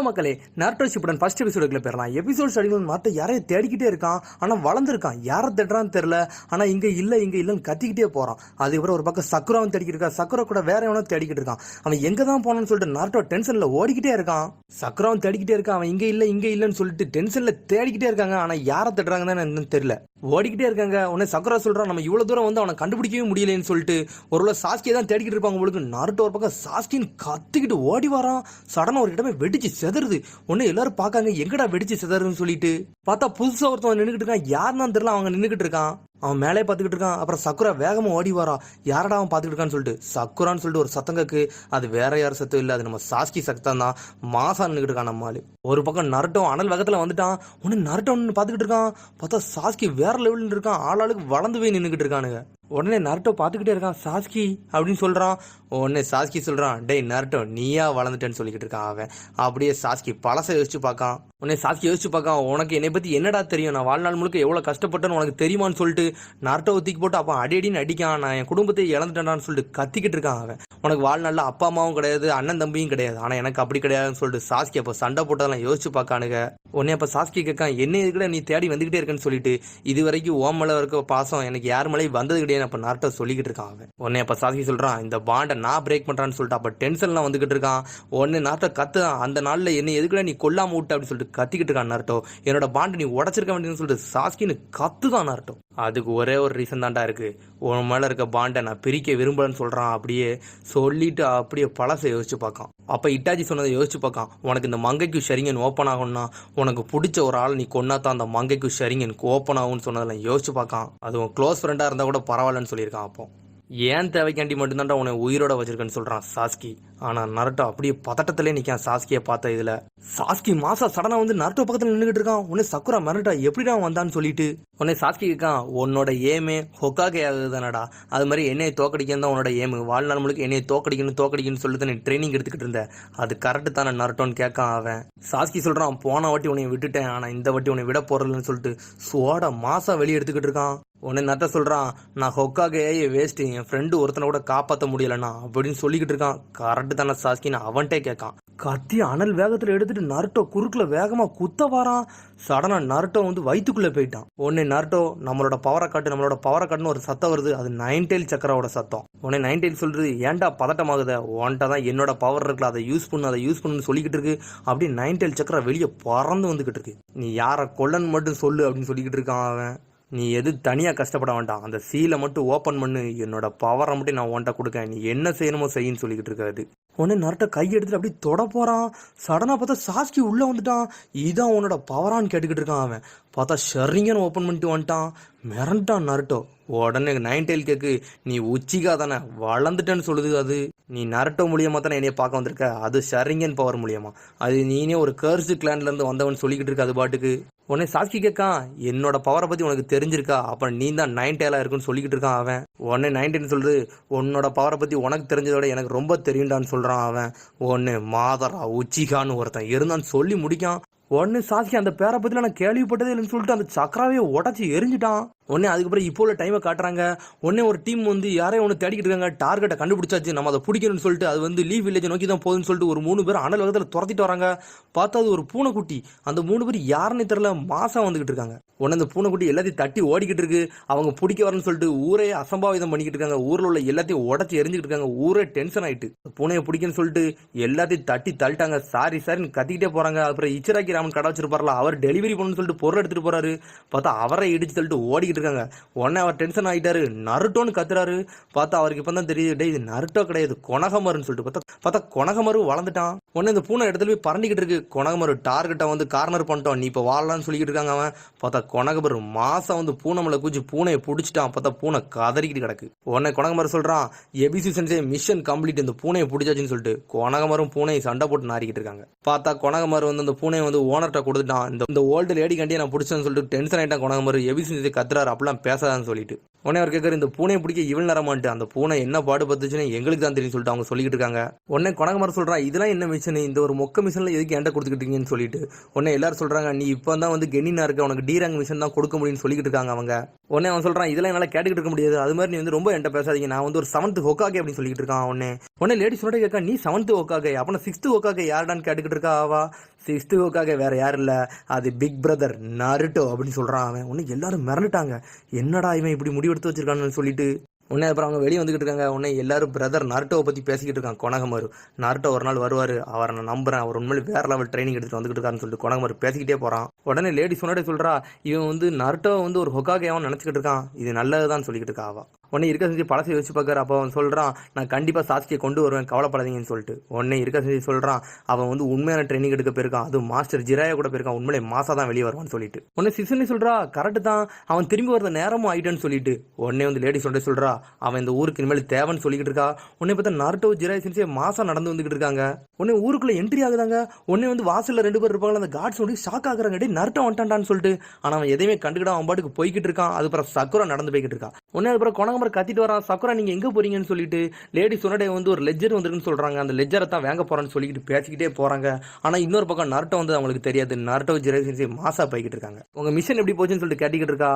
மக்களே, நாருட்டோ Shippuden first எபிசோடுக்குள்ள போயிடலாம். Episode ஸ்டார்டிங்ல மாத்த யாரையும் தேடிக்கிட்டே இருக்கான். ஆனா வளர்ந்துருக்கான். யாரை தேடுறான்னு தெரியல. ஆனா இங்க இல்லன்னு கத்திக்கிட்டே போறான். அதுக்கப்புறம் ஒரு பக்கம் சக்குராவும் தேடிக்கிட்டு இருக்கான். சக்குரா கூட வேற எவனோ தேடிக்கிட்டு இருக்கான். அவன் எங்க தான் போனான்னு சொல்லிட்டு நாருட்டோ டென்ஷன்ல ஓடிக்கிட்டே இருக்கான். சக்குராவும் தேடிக்கிட்டே இருக்கான். அவன் இங்க இல்லன்னு சொல்லிட்டு டென்ஷன்ல தேடிக்கிட்டே இருக்காங்க. ஆனா யாரை தேடுறாங்கன்னு என்னன்னு தெரியல. ஓடிக்கிட்டே இருக்காங்க. உடனே சக்குரா சொல்றான், நம்ம இவ்வளவு தூரம் வந்து அவனை கண்டுபிடிக்கவே முடியலன்னு சொல்லிட்டு ஒருவேளை சாஸ்கியை தான் தேடிக்கிட்டு இருப்பாங்க உங்களுக்கு. நாருட்டோ ஒரு பக்கம் சாஸ்கின்னு கத்திக்கிட்டு ஓடி வரான். சடனா ஒரு இடமே வெடிச்சு செதறுது. ஒன்னு எல்லாரும் பாக்காங்க, எங்கடா வெடிச்சு செதறுன்னு சொல்லிட்டு பார்த்தா புதுசா ஒருத்தவன் நின்னுகிட்டு இருக்கான். யாருன்னு தெரியல, அவங்க நின்னுகிட்டு இருக்கான். அவன் மேலே பார்த்துக்கிட்டு இருக்கான். அப்புறம் சக்குரா வேகமா ஓடி வரா. யாரடா அவன் பார்த்துக்கிட்டு இருக்கான்னு சொல்லிட்டு சக்குரான்னு சொல்லிட்டு ஒரு சத்தம் கேக்கு. அது வேற யார் சத்தம் இல்லை, அது நம்ம சாஸ்கி சத்தம் தான். மாசா நின்னுகிட்டு இருக்கான் நம்மால். ஒரு பக்கம் நருட்டோ அனல் வேகத்துல வந்துட்டான். ஒன்னு நருட்டோ பார்த்துக்கிட்டு இருக்கான். பார்த்தா சாஸ்கி வேற லெவலில் இருக்கான். ஆளாளுக்கு வளர்ந்து போய் நின்னுகிட்டு இருக்கானுங்க. உடனே நருட்டோ பார்த்துக்கிட்டே இருக்கான். சாஸ்கி அப்படின்னு சொல்றான். உடனே சாஸ்கி சொல்றான், டேய் நருட்டோ நீயா வளர்ந்துட்டேன்னு சொல்லிக்கிட்டு இருக்கான் அவன். அப்படியே சாஸ்கி பழச யோசிச்சு பார்க்கான். உடனே சாஸ்கி யோசிச்சு பார்க்கான், உனக்கு என்னை பத்தி என்னடா தெரியும், நான் வாழ்நாள் முழுக்க எவ்வளவு கஷ்டப்பட்டேன்னு உனக்கு தெரியுமான்னு சொல்லிட்டு நருட்டோவை தூக்கி போட்டு அப்போ அடின்னு அடிக்கான். நான் என் குடும்பத்தை இழந்துட்டேன்னு சொல்லிட்டு கத்திக்கிட்டு இருக்கான் அவன். உனக்கு வாழ்நாள்ல அப்பா அம்மாவும் கிடையாது, அண்ணன் தம்பியும் கிடையாது, ஆனா எனக்கு அப்படி கிடையாதுன்னு சொல்லிட்டு சாஸ்கி அப்போ சண்டை போட்டதெல்லாம் யோசிச்சு பார்க்கானுங்க. உடனே அப்ப சாஸ்கி கேட்கான், என்ன எதுக்கிட்ட நீ தேடி வந்துகிட்டே இருக்கேன்னு சொல்லிட்டு, இது வரைக்கும் ஓம் மேல இருக்க பாசம் எனக்கு யார் மேலேயும் வந்தது கிடையாது அப்ப நருட்டோ சொல்லிக்கிட்டு இருக்கான் அவன். உடனே அப்ப சாஸ்கி சொல்றான், இந்த பாண்டை நான் பிரேக் பண்றான்னு சொல்லிட்டு அப்ப டென்ஷன்லாம் வந்துகிட்டு இருக்கான். உடனே நருட்டோ கத்துறான், அந்த நாள்ல என்ன எதுக்கிட்ட நீ கொல்லாம விட்டு அப்படின்னு சொல்லிட்டு கத்திக்கிட்டு இருக்கான் நருட்டோ. என்னோட பாண்டை நீ உடச்சிருக்க வேண்டியதுன்னு சொல்லிட்டு சாஸ்கின்னு கத்துதான் நருட்டோ. அதுக்கு ஒரே ஒரு ரீசன் தான்டா இருக்கு, உன் மேல இருக்க பாண்டை நான் பிரிக்க விரும்பலன்னு சொல்றான். அப்படியே சொல்லிட்டு அப்படியே பழசை யோசிச்சு பார்க்கான். அப்ப இட்டாச்சி சொன்னதை யோசிச்சு பார்க்கான். உனக்கு இந்த மங்கைக்கு ஷரிங்கன் ஓப்பன் ஆகும்னா, உனக்கு பிடிச்ச ஒரு ஆள் நீ கொன்னாதான் அந்த மங்கைக்கு ஷரிங்கனுக்கு ஓப்பன் ஆகும்னு சொன்னதெல்லாம் யோசிச்சு பார்க்கான். அது உன் க்ளோஸ் ஃப்ரெண்டா இருந்தா கூட பரவாயில்லன்னு சொல்லியிருக்கான். அப்போ ஏன் தேவைக்காண்டி மட்டும்தான்டா உன்னை உயிரோட வச்சிருக்கேன்னு சொல்றான் சாஸ்கி. ஆனா நருட்டோ அப்படியே பதட்டத்திலே நிக்கான் சாஸ்கியை பார்த்த இதுல. சாஸ்கி மாசா சடனா வந்து நருட்டோ பக்கத்துல நின்றுட்டு இருக்கான். உடனே சக்குரா மிரட்டா எப்படிடா வந்தான்னு சொல்லிட்டு உடனே சாஸ்கி இருக்கான், உன்னோட ஏமே ஹொக்காகே ஆகுதுதானடா, அது மாதிரி என்னையை தோக்கடிக்கணும் தான் உன்னோட ஏமு, வாழ்நாள் முழுக்க என்னையை தோக்கடிக்கணும்னு சொல்லிட்டு நீ ட்ரைனிங் எடுத்துக்கிட்டு இருந்த, அது கரெக்டு தானே நருட்டோன்னு கேட்கான் அவன். சாஸ்கி சொல்றான், போன வாட்டி உன்னை விட்டுட்டேன், ஆனா இந்த வாட்டி உன்னை விட போறதுன்னு சொல்லிட்டு சோட மாசா வெளியே எடுத்துக்கிட்டு இருக்கான். உடனே நருட்டோ சொல்றான், நான் ஹொக்காகே வேஸ்ட், என் ஃப்ரெண்டு ஒருத்தனை கூட காப்பாற்ற முடியலண்ணா அப்படின்னு சொல்லிக்கிட்டு இருக்கான். கரெக்டு தானே சாஸ்கின்னு அவன்கிட்டே கேட்கான். கத்தி அனல் வேகத்துல எடுத்துட்டு நருட்டோ குறுக்குல வேகமா குத்த வாரான். சடனா நருட்டோ வந்து வயிற்றுக்குள்ள போயிட்டான். உடனே நருட்டோ நம்மளோட பவரை காட்டுன்னு ஒரு சத்தம் வருது. அது நைன் டெயில் சக்கராவோட சத்தம். உடனே நைன் டெயில் சொல்றது, ஏன்டா பதட்டமாகுத, உன்கிட்ட தான் என்னோட பவர் இருக்குல்ல, அதை யூஸ் பண்ணுன்னு சொல்லிக்கிட்டு இருக்கு. அப்படியே நைன் டெயில் சக்கரா வெளியே பறந்து வந்துகிட்டு இருக்கு. நீ யாரை கொல்லன்னு மட்டும் சொல்லு அப்படின்னு சொல்லிக்கிட்டு இருக்கான் அவன். நீ எது தனியா கஷ்டப்பட வேண்டாம், அந்த சீலை மட்டும் ஓப்பன் பண்ணு, என்னோட பவரை மட்டும் நான் உன்கிட்ட கொடுக்கேன், நீ என்ன செய்யணுமோ செய்யின்னு சொல்லிக்கிட்டு இருக்காது. உடனே நருட்டோ கை எடுத்துட்டு அப்படி தொட போறான். சடனா பார்த்தா சாஸ்கி உள்ள வந்துட்டான். இதான் உன்னோட பவரான்னு கேட்டுக்கிட்டு இருக்கான் அவன். பார்த்தா ஷரிங்கன்னு ஓப்பன் பண்ணிட்டு வந்துட்டான். மிரண்டான் நருட்டோ. உடனே நைன் டெயில் கேக்கு, நீ உச்சிகா தானே வளர்ந்துட்டேன்னு சொல்லுது. அது நீ நருட்டோ மூலியமா தானே என்னைய பார்க்க வந்திருக்க, அது ஷரிங்கன் பவர் மூலியமா, அது நீனே ஒரு கர்ஸ்டு கிளான்ல இருந்து வந்தவன் சொல்லிக்கிட்டு இருக்க அது பாட்டுக்கு. உடனே சாஸ்கி கேட்கான், என்னோட பவரை பத்தி உனக்கு தெரிஞ்சிருக்கா, அப்ப நீ தான் நைன் டெயிலா இருக்குன்னு சொல்லிக்கிட்டு இருக்கான் அவன். உடனே நைன் டெயில் சொல்றது, உன்னோட பவரை பத்தி உனக்கு தெரிஞ்சதோட எனக்கு ரொம்ப தெரியும்டான்னு சொல்றான் அவன். உடனே மாதரா உச்சிகான்னு ஒருத்தன் இருந்தான்னு சொல்லி முடிக்கான். உடனே சாஸ்கி அந்த பேரை பத்தில நான் கேள்விப்பட்டதே இல்லைன்னு சொல்லிட்டு அந்த சக்கராவே உடச்சி எரிஞ்சிட்டான். உடனே அதுக்கப்புறம் இப்போ உள்ள டைமை காட்டுறாங்க. உடனே ஒரு டீம் வந்து யாரையும் ஒன்று தேடிக்கிட்டு இருக்காங்க. டார்கெட்டை கண்டுபிடிச்சாச்சு, நம்ம அதை பிடிக்கணும்னு சொல்லிட்டு அது வந்து லீவ் வில்லேஜை நோக்கி தான் போகுதுன்னு சொல்லிட்டு ஒரு 3 பேர் அனல் வேகத்தில் துரத்திட்டு வராங்க. பார்த்தா அது ஒரு பூனைக்குட்டி. அந்த 3 பேர் யாருன்னு தெரியல, மாசா வந்துகிட்டு இருக்காங்க. உடனே அந்த பூனைக்குட்டி எல்லாத்தையும் தட்டி ஓடிக்கிட்டு இருக்கு. அவங்க பிடிக்க வரன்னு சொல்லிட்டு ஊரே அசம்பாவிதம் பண்ணிக்கிட்டு இருக்காங்க. ஊரில் உள்ள எல்லாத்தையும் உடச்சி எரிஞ்சுக்கிட்டு இருக்காங்க. ஊரே டென்ஷன் ஆயிட்டு பூனையை பிடிக்கன்னு சொல்லிட்டு எல்லாத்தையும் தட்டி தள்ளிட்டாங்க. சாரின்னு கத்திக்கிட்டே போறாங்க. அப்புறம் இச்சிராக்கி ராமன் கடை வச்சிருப்பார்ல, அவர் டெலிவரி பண்ணணும்னு சொல்லிட்டு பொருள் எடுத்துட்டு போறாரு. பார்த்தா அவரை இடிச்சு தள்ளிட்டு ஓடிக்கிட்டு இருக்காங்க. உடனே அவர் டென்ஷன் ஆகிட்டாரு. நருட்டோன்னு கத்துறாரு. பார்த்தா அவருக்கு இப்ப தான் தெரியுது, டே இது நருட்டோ கிடையாது கொனகமருன்னு சொல்லிட்டு பார்த்தா கொனகமரு வளர்ந்துட்டான். உடனே இந்த பூனை இடத்துல போய் பறந்துகிட்டு இருக்கு. கொனகமரு டார்கெட்டை வந்து கார்னர் பண்ணிட்டோம், நீ இப்ப வாழலாம்னு சொல்லிக்கிட்டு இருக்காங்க அவன். பார்த்தா கொனகமரு மாசா வந்து பூனை மேல குச்சி பூனையை பிடிச்சிட்டான். பார்த்தா பூனை கதறிக்கிட்டு கிடக்கு. உடனே கொனகமரு சொல்றான், எபிசி சென்சே மிஷன் கம்ப்ளீட், இந்த பூனையை பிடிச்சாச்சுன்னு சொல்லிட்டு கொனகமரும் பூனையை சண்டை போட்டு நாரிக்கிட்டு இருக்காங்க. பார்த்தா கொனகமரு வந்து அந்த பூனையை வந்து ஓனர்கிட்ட கொடுத்துட்டான். இந்த ஓல்டு லேடி கண்டியை நான் பிடிச்சேன்னு சொல்லிட்டு டென்ஷன் ஆயிட்டான் கொனகமரு. எபிசி சென்சே கத்துறாரு, அப்படிலாம் பேசாதான்னு சொல்லிட்டு. உடனே அவர் கேட்கற இந்த பூனையை பிடிக்க இவள் நேரமான்ட்டு அந்த பூனை என்ன பாடுபட்டுச்சுன்னு எங்களுக்கு தான் தெரியும் சொல்லிட்டு அவங்க சொல்லிட்டு இருக்காங்க. உடனே கொனகமரம் சொல்றான் இதெல்லாம் என்ன மிஷன், இந்த ஒரு மொக்க மிஷன்ல எதுக்கு என்கிட்ட கொடுத்துக்கிட்டீங்கன்னு சொல்லிட்டு. உடனே எல்லாரும் சொல்றாங்க நீ இப்போ தான் வந்து கெனினா இருக்க, உனக்கு டி ரேங்க் மிஷன் தான் கொடுக்க முடியும்னு சொல்லிட்டு இருக்காங்க அவங்க. உடனே அவன் சொல்றான் இதெல்லாம் என்னால கேட்டுக்கிட்டு இருக்க முடியாது, அது மாதிரி நீ வந்து ரொம்ப என்கிட்ட பேசாதீங்க, நான் வந்து ஒரு 7th ஹோக்காகே அப்படின்னு சொல்லிட்டு இருக்கான். உடனே லேடி சொன்ன கேட்க நீ 7th ஹோக்காகே அப்பனா 6th ஹோக்காகே யாருடான்னு கேட்டுக்கிட்டு இருக்கா அவா. 6th ஹோக்காகே வேற யாரும் இல்ல, அது பிக் பிரதர் நருட்டோ அப்படின்னு சொல்றான் அவன். உடனே எல்லாரும் மிரண்டுட்டாங்க, என்னடா இவன் இப்படி முடிவெடுத்து வச்சிருக்கான்னு சொல்லிட்டு. உடனே அப்புறம் அவங்க வெளியே வந்துகிட்டு இருக்காங்க. உடனே எல்லாரும் பிரதர் நருட்டோவை பத்தி பேசிக்கிட்டு இருக்காங்க. கொனகமரு நருட்டோ ஒரு நாள் வருவாரு, அவரை நான் நம்புறேன், அவர் உண்மையிலே வேற லெவல் ட்ரைனிங் எடுத்துட்டு வந்துகிட்டு இருக்காருன்னு சொல்லிட்டு கொனகமரு பேசிக்கிட்டே போறான். உடனே லேடி சொன்னடே சொல்றா இவன் வந்து நருட்டோ வந்து ஒரு ஹொக்காகேவான்னு நினைச்சுக்கிட்டு இருக்கான், இது நல்லதுதான் சொல்லிக்கிட்டு இருக்கா அவ. உடனே இருக்க செஞ்சு பழசை வச்சு பார்க்கற. அப்போ அவன் சொல்றான் நான் கண்டிப்பா சாஸ்கியை கொண்டு வருவேன் கவலைப்படாதீங்கன்னு சொல்லிட்டு. உடனே இருக்க செஞ்சு சொல்றான் அவன் வந்து உண்மையான ட்ரைனிங் எடுக்க போயிருக்கான், அது மாஸ்டர் ஜிராயா கூட போயிருக்கான், உண்மையிலே மாசா தான் வெளியே வருவான்னு சொல்லிட்டு. உடனே சிசுனி சொல்றா கரெக்ட் தான், அவன் திரும்பி வரது நேரமும் ஆயிட்டான்னு சொல்லிட்டு. உடனே வந்து லேடி சொல்றா அவன் இந்த ஊருக்கு இனிமேல் தேவைன்னு சொல்லிக்கிட்டு இருக்கா. உடனே பார்த்தா நருட்டோ ஜிராயா சென்சே மாசா நடந்து வந்துகிட்டு இருக்காங்க. உடனே ஊருக்குள்ள என்ட்ரி ஆகுதாங்க. உடனே வந்து வாசல்ல 2 பேர் இருப்பாங்க, அந்த கார்ட்ஸ் வந்து ஷாக் ஆகுறாங்க, டே நருட்டோ வந்துட்டான்னு சொல்லிட்டு. ஆனா அவன் எதையுமே கண்டுக்கிட அவன் பாட்டுக்கு போய்கிட்டு இருக்கான். அதுக்கப்புறம் சக்குரா நடந்து போய்கிட்டு இருக்கான். உடனே அதுக்கப்புறம் கொனகமரம் கத்திட்டு வரான் சக்குரா நீங்க எங்க போறீங்கன்னு சொல்லிட்டு. லேடி சொன்னடே வந்து ஒரு லெஜர் வந்திருக்குன்னு சொல்றாங்க, அந்த லெஜரை தான் வாங்க போறான்னு சொல்லிட்டு பேசிக்கிட்டே போறாங்க. ஆனா இன்னொரு பக்கம் நருட்டோ வந்து அவங்களுக்கு தெரியாது, நருட்டோ ஜிராயா சென்சே மாசா போய்கிட்டு இருக்காங்க. உங்க மிஷன் எப்படி போச்சுன்னு சொல்லிட்டு கேட்டுக்கிட்டு இருக்கா.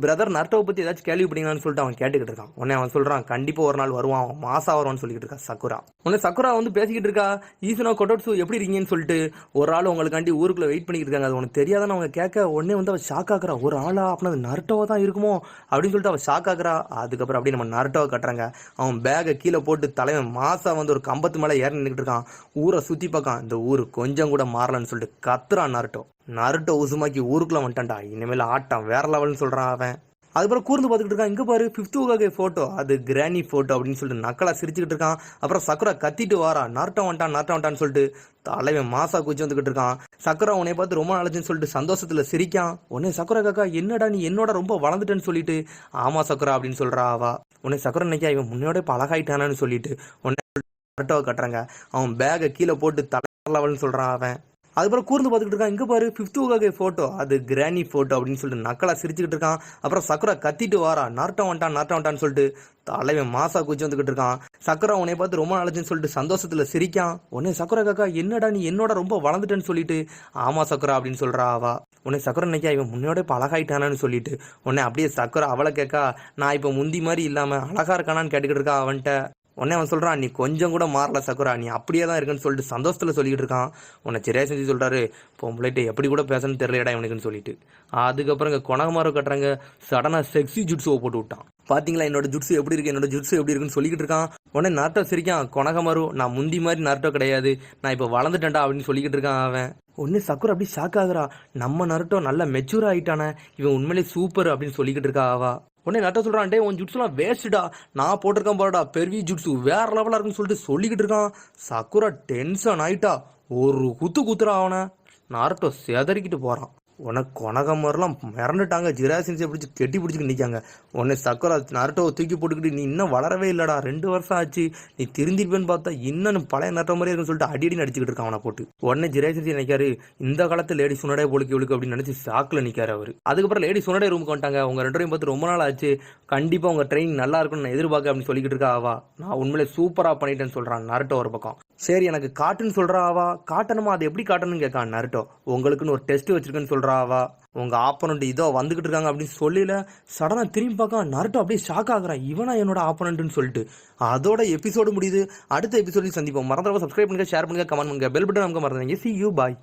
பிரதர் நருட்டோவை பத்தி ஏதாச்சும் கேள்வி பண்ணீங்கன்னு சொல்லிட்டு அவன் கேட்டுக்கிட்டு இருக்கான். உடனே அவன் சொல்றான் கண்டிப்பா ஒரு நாள் வருவான், மாசா வருவான்னு சொல்லிட்டு இருக்கா சக்குரா. உடனே சக்குரா வந்து பேசிக்கிட்டு இருக்கா ஈசனோ கொட்டோட்சு எப்படி இருக்கீங்கன்னு சொல்லிட்டு. ஒரு ஆள் உங்களுக்காண்டி ஊருக்குள்ள வெயிட் பண்ணிட்டு இருக்காங்க, அது உனக்கு தெரியாதான்னு அவங்க கேட்க. உடனே வந்து அவ ஷாக் ஆகுறா, ஒரு ஆளா அப்படின்னா நருட்டோவா தான் இருக்குமோ அப்படின்னு சொல்லிட்டு அவ ஷாக் ஆகுறா. அதுக்கப்புறம் அப்படி நம்ம நருட்டோவை கட்டுறாங்க. அவன் பேகை கீழே போட்டு தலைவன் மாசா வந்து ஒரு கம்பத்து மேல ஏறி நின்றுட்டு இருக்கான். ஊரை சுத்தி பார்க்கான், இந்த ஊரு கொஞ்சம் கூட மாறலன்னு சொல்லிட்டு கத்துறான் நருட்டோ. நருட்டோ உசுமாக்கி ஊருக்குள்ள வந்துட்டான்டா, இனிமேல் ஆட்டம் வேற லெவல்னு சொல்றான் அவன். அதுக்கப்புறம் கூர்ந்து பார்த்துக்கிட்டு இருக்கான். இங்க பாரு 5th ஹோக்காகே போட்டோ, அது கிரானி போட்டோ அப்படின்னு சொல்லிட்டு நக்கலா சிரிச்சுக்கிட்டு இருக்கான். அப்புறம் சக்குரா கத்திட்டு வாரா நருட்டோ வந்துட்டான்னு சொல்லிட்டு தலைவன் மாசா குச்சி வந்துகிட்டு இருக்கான். சக்குரா உன்னை பார்த்து ரொம்ப நாளைச்சுன்னு சொல்லிட்டு சந்தோஷத்துல சிரிக்கான். உடனே சக்குரா காக்கா என்னடா நீ என்னோட ரொம்ப வளர்ந்துட்டேன்னு சொல்லிட்டு. ஆமா சக்குரா அப்படின்னு சொல்றா அவா. உடனே சக்குரா நினைக்கா இவன் முன்னோட இப்ப அழகாயிட்டானான்னு சொல்லிட்டு. உடனே நருட்டோவை கட்டுறாங்க. அவன் பேகை கீழே போட்டு தலை லெவல்னு சொல்றான் அவன். அதுக்கப்புறம் கூர்ந்து பார்த்துக்கிட்டு இருக்கான். இங்க பாரு 5th ஹோக்காகே போட்டோ, அது கிரானி போட்டோ அப்படின்னு சொல்லிட்டு நக்கலா சிரிச்சுக்கிட்டு இருக்கான். அப்புறம் சக்குரா கத்திட்டு வாரா நருட்டோ வந்துட்டான்னு சொல்லிட்டு தலைவன் மாசா குச்சி வந்துகிட்டு இருக்கான். சக்குரா உன்னை பார்த்து ரொம்ப நாளைச்சுன்னு சொல்லிட்டு சந்தோஷத்துல சிரிக்கான். உடனே சக்குரா காக்கா என்னடா நீ என்னோட ரொம்ப வளர்ந்துட்டேன்னு சொல்லிட்டு. ஆமா சக்குரா அப்படின்னு சொல்றா அவா. உடனே சக்குரா நினைக்கா இவன் முன்னோட இப்ப அழகாயிட்டானான்னு சொல்லிட்டு. உடனே அப்படியே சக்குரா அவளை கேட்கா நான் இப்ப முந்தி மாதிரி இல்லாம அழகா இருக்கானான்னு கேட்டுக்கிட்டு இருக்கா அவன்கிட்ட. உடனே அவன் சொல்றான் நீ கொஞ்சம் கூட மாறல சக்குரா, நீ அப்படியே தான் இருக்குன்னு சொல்லிட்டு சந்தோஷத்துல சொல்லிட்டு இருக்கான். உன்னை ஜிராயா செஞ்சு சொல்றாரு பொம்பளைட்டு எப்படி கூட பேசணும்னு தெரியலடா இவனுக்குன்னு சொல்லிட்டு. அதுக்கப்புறம் இங்க கொனகமரம் கட்டுறாங்க. சடனா செக்ஸி ஜுட்ஸுவை போட்டு விட்டான். பாத்தீங்களா என்னோட ஜுட்ஸு எப்படி இருக்கு, என்னோட ஜுட்ஸு எப்படி இருக்குன்னு சொல்லிக்கிட்டு இருக்கான். உடனே நருட்டோ சிரிக்கான். கொனகமரு நான் முந்தி மாதிரி நருட்டோ கிடையாது, நான் இப்ப வளர்ந்துட்டேன்டா அப்படின்னு சொல்லிக்கிட்டு இருக்கான் அவன். ஒன்னு சக்குரா அப்படி ஷாக் ஆகுறா, நம்ம நருட்டோ நல்லா மெச்சூர் ஆயிட்டானே, இவன் உண்மையிலே சூப்பர் அப்படின்னு சொல்லிக்கிட்டு இருக்கா அவா. உடனே நருட்டோ சொல்றான் டே உன் ஜுட்ஸ்லாம் வேஸ்ட்டா, நான் போட்டிருக்கேன் பாருடா பெர்வி ஜுட்ஸு வேற லெவலா இருக்குன்னு சொல்லிட்டு சொல்லிக்கிட்டு இருக்கான். சக்குரா டென்ஷன் ஆயிட்டா, ஒரு குத்துறா அவனை. நருட்டோ செதறிக்கிட்டு போறான். உனக்கு கொனகமரெல்லாம் மிரண்டுட்டாங்க, ஜிராயா சென்சே பிடிச்சி கெட்டி பிடிச்சிட்டு நிற்காங்க. உடனே சக்குரா நருட்டோவை தூக்கி போட்டுக்கிட்டு நீ இன்னும் வளரவே இல்லடா, 2 வருஷம் ஆச்சு, நீ திருந்திருப்பேன்னு பார்த்தா இன்னும் பழைய நருட்டோ மாதிரியே இருக்குன்னு சொல்லிட்டு அடி நடிச்சுக்கிட்டு இருக்கான் அவனை போட்டு. உடனே ஜிராயா சென்சே நினைக்காரு இந்த காலத்து லேடி சுனடே போலுக்கு இவளுக்கு அப்படின்னு நினைச்சு ஷாக்ல நிற்காரு அவரு. அதுக்கப்புறம் லேடி சுனடே ரூமுக்கு வந்துட்டாங்க. உங்க 2 பேரையும் பார்த்து ரொம்ப நாள் ஆச்சு, கண்டிப்பா உங்க ட்ரைனிங் நல்லா இருக்கும்னு நான் எதிர்பார்க்க அப்படின்னு சொல்லிக்கிட்டு இருக்கா அவா. நான் உண்மையிலே சூப்பரா பண்ணிட்டேன்னு சொல்றான் நருட்டோ ஒரு பக்கம். சரி எனக்கு காட்டுன்னு சொல்றா அவா. காட்டணுமா, அது எப்படி காட்டணும்னு கேட்கான் நருட்டோ. உங்களுக்குன்னு ஒரு டெஸ்ட் வச்சிருக்கேன்னு சொல்றா அவா. உங்க ஆப்போனண்ட் இதோ வந்துகிட்டு இருக்காங்க அப்படின்னு சொல்லல. சடனா திரும்பி பார்க்க நருட்டோ அப்படியே ஷாக் ஆகுறான், இவனா என்னோட ஆப்போனண்ட்னு சொல்லிட்டு. அதோட எபிசோடு முடியுது. அடுத்த எபிசோடில் சந்திப்போம். மறந்துடாம சப்ஸ்கிரைப் பண்ணுங்க, ஷேர் பண்ணுங்க, கமெண்ட் பண்ணுங்க, பெல் பட்டன் நமக்கு மறந்துடுங்க. See you, bye.